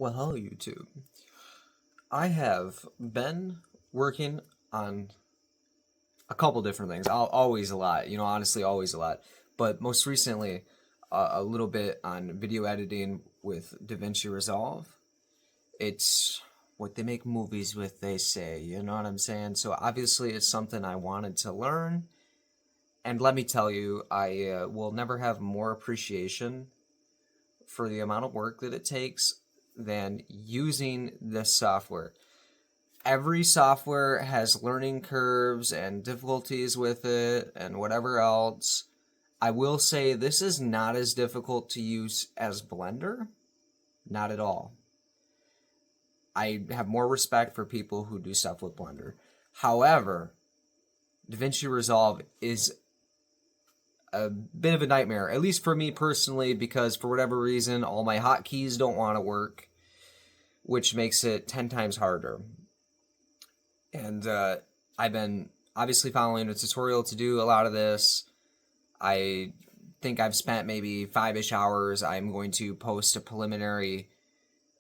Well, hello, YouTube. I have been working on a couple different things. Always a lot, honestly, always a lot. But most recently, a little bit on video editing with DaVinci Resolve. It's what they make movies with, they say, you know what I'm saying? So obviously, it's something I wanted to learn. And let me tell you, I will never have more appreciation for the amount of work that it takes than using this software. Every software has learning curves and difficulties with it and whatever else. I will say this is not as difficult to use as Blender. Not at all. I have more respect for people who do stuff with Blender. However, DaVinci Resolve is a bit of a nightmare, at least for me personally, because for whatever reason, all my hotkeys don't want to work, which makes it 10 times harder. And I've been obviously following a tutorial to do a lot of this. I think I've spent maybe 5-ish hours. I'm going to post a preliminary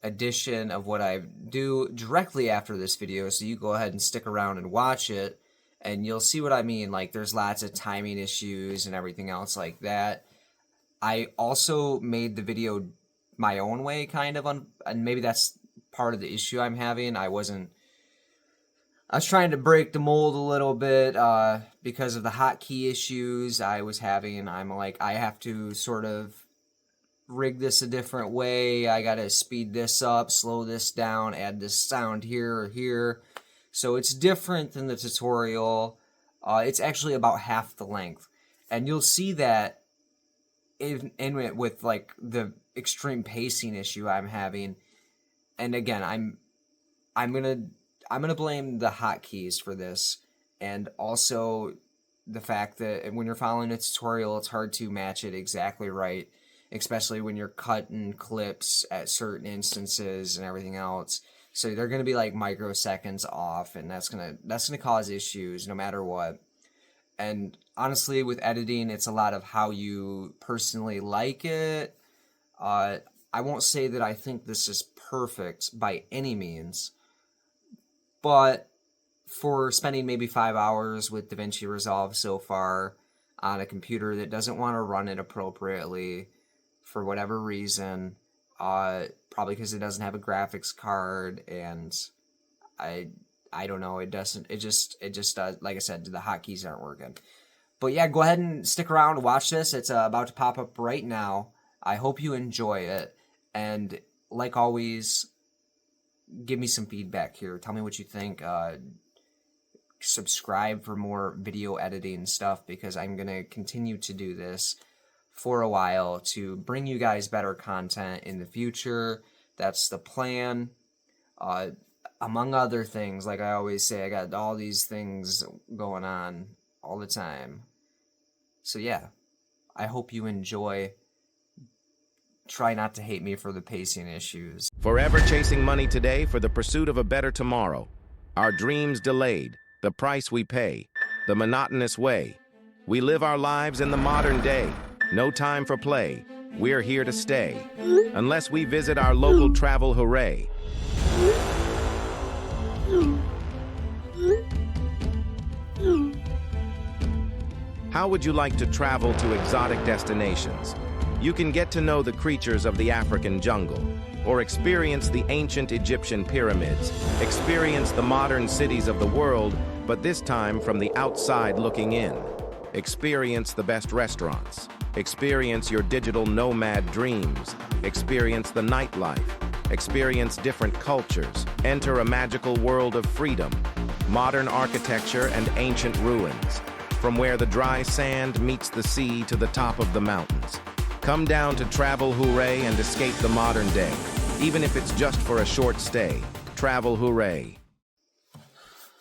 edition of what I do directly after this video, so you go ahead and stick around and watch it, and you'll see what I mean. Like, there's lots of timing issues and everything else like that. I also made the video my own way, kind of, and maybe that's part of the issue I'm having. I was trying to break the mold a little bit because of the hotkey issues I was having. I'm like, I have to sort of rig this a different way. I gotta speed this up, slow this down, add this sound here or here. So it's different than the tutorial. It's actually about half the length. And you'll see that in it with like the extreme pacing issue I'm having. And again, I'm gonna blame the hotkeys for this, and also the fact that when you're following a tutorial, it's hard to match it exactly right, especially when you're cutting clips at certain instances and everything else. So they're gonna be like microseconds off, and that's gonna cause issues no matter what. And honestly, with editing, it's a lot of how you personally like it. I won't say that I think this is perfect by any means, but for spending maybe 5 hours with DaVinci Resolve so far on a computer that doesn't want to run it appropriately for whatever reason, probably because it doesn't have a graphics card, and I don't know, it just like I said, the hotkeys aren't working. But yeah, go ahead and stick around and watch this. It's about to pop up right now. I hope you enjoy it, and like always, give me some feedback here. Tell me what you think. Subscribe for more video editing stuff, because I'm going to continue to do this for a while to bring you guys better content in the future. That's the plan. Among other things, like I always say, I got all these things going on all the time. So yeah, I hope you enjoy. Try not to hate me for the pacing issues. Forever chasing money today for the pursuit of a better tomorrow. Our dreams delayed, the price we pay, the monotonous way. We live our lives in the modern day. No time for play. We're here to stay. Unless we visit our local travel hooray. How would you like to travel to exotic destinations? You can get to know the creatures of the African jungle, or experience the ancient Egyptian pyramids, experience the modern cities of the world, but this time from the outside looking in. Experience the best restaurants, experience your digital nomad dreams, experience the nightlife, experience different cultures, enter a magical world of freedom, modern architecture and ancient ruins, from where the dry sand meets the sea to the top of the mountains. Come down to Travel Hooray and escape the modern day, even if it's just for a short stay. Travel Hooray.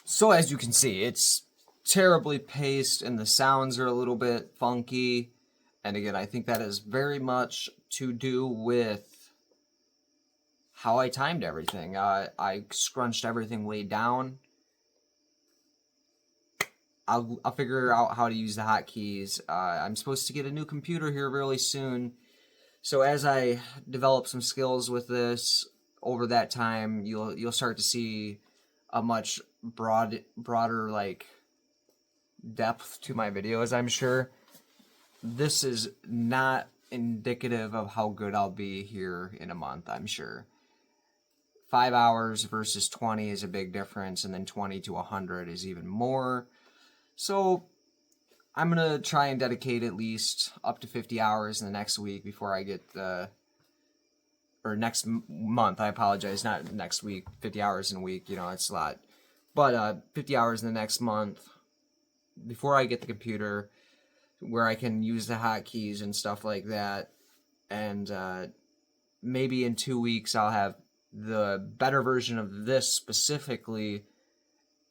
So as you can see, it's terribly paced and the sounds are a little bit funky. And again, I think that is very much to do with how I timed everything. I scrunched everything way down. I'll figure out how to use the hotkeys. I'm supposed to get a new computer here really soon. So as I develop some skills with this, over that time, you'll start to see a much broader like depth to my videos, I'm sure. This is not indicative of how good I'll be here in a month, I'm sure. 5 hours versus 20 is a big difference, and then 20 to 100 is even more. So I'm going to try and dedicate at least up to 50 hours in the next week before I get or next month, I apologize, not next week, 50 hours in a week, it's a lot. But 50 hours in the next month before I get the computer where I can use the hotkeys and stuff like that. And maybe in 2 weeks I'll have the better version of this specifically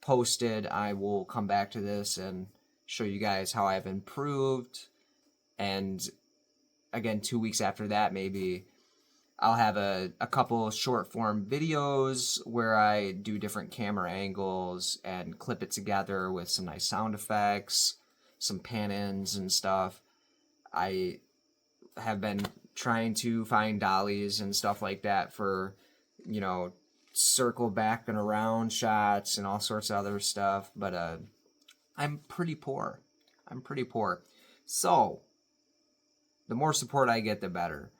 posted. I will come back to this and show you guys how I've improved. And again, 2 weeks after that, maybe I'll have a couple short form videos where I do different camera angles and clip it together with some nice sound effects, some pan-ins and stuff. I have been trying to find dollies and stuff like that for, circle back and around shots and all sorts of other stuff. But I'm pretty poor. So the more support I get, the better.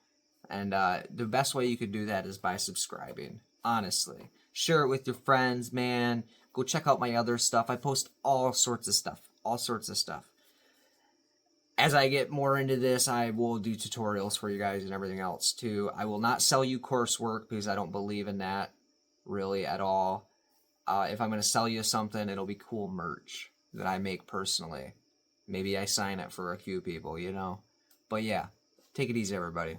And the best way you could do that is by subscribing, honestly. Share it with your friends, man. Go check out my other stuff. I post all sorts of stuff. As I get more into this, I will do tutorials for you guys and everything else, too. I will not sell you coursework because I don't believe in that, really, at all. If I'm going to sell you something, it'll be cool merch that I make personally. Maybe I sign it for a few people, But yeah, take it easy, everybody.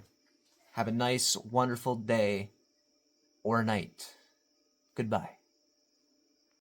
Have a nice, wonderful day or night. Goodbye.